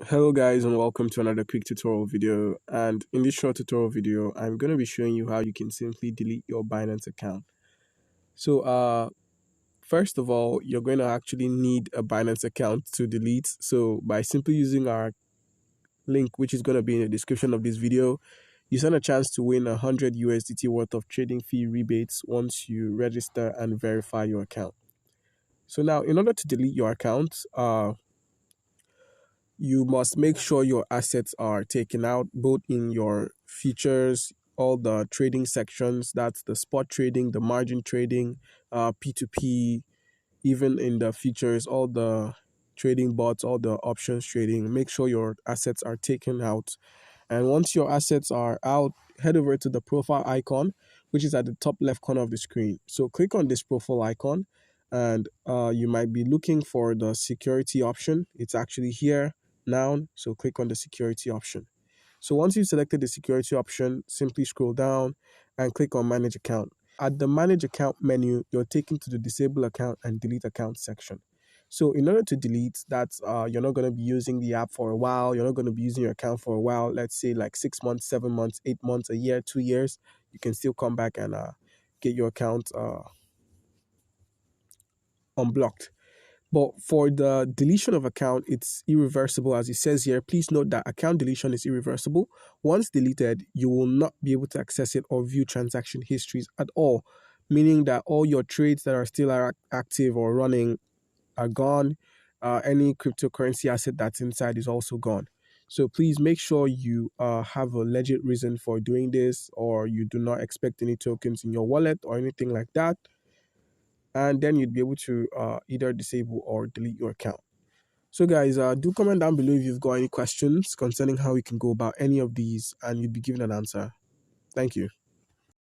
Hello guys, and welcome to another quick tutorial video. And in this short tutorial video, I'm going to be showing you how you can simply delete your Binance account. So first of all, you're going to actually need a Binance account to delete. So by simply using our link, which is going to be in the description of this video, you stand a chance to win 100 USDT worth of trading fee rebates once you register and verify your account. So now, in order to delete your account, you must make sure your assets are taken out, both in your features, all the trading sections, that's the spot trading, the margin trading, P2P, even in the features, all the trading bots, all the options trading. Make sure your assets are taken out. And once your assets are out, head over to the profile icon, which is at the top left corner of the screen. So click on this profile icon, and you might be looking for the security option. It's actually here now. So click on the security option. So once you've selected the security option, simply scroll down and click on manage account. At the manage account menu, you're taken to the disable account and delete account section. So in order to delete that, you're not going to be using the app for a while. You're not going to be using your account for a while. Let's say like 6 months, 7 months, 8 months, a year, 2 years. You can still come back and get your account unblocked. But for the deletion of account, it's irreversible. As it says here, please note that account deletion is irreversible. Once deleted, you will not be able to access it or view transaction histories at all, meaning that all your trades that are still active or running are gone. Any cryptocurrency asset that's inside is also gone. So please make sure you have a legit reason for doing this, or you do not expect any tokens in your wallet or anything like that. And then you'd be able to either disable or delete your account. So guys, do comment down below if you've got any questions concerning how you can go about any of these, and you'd be given an answer. Thank you.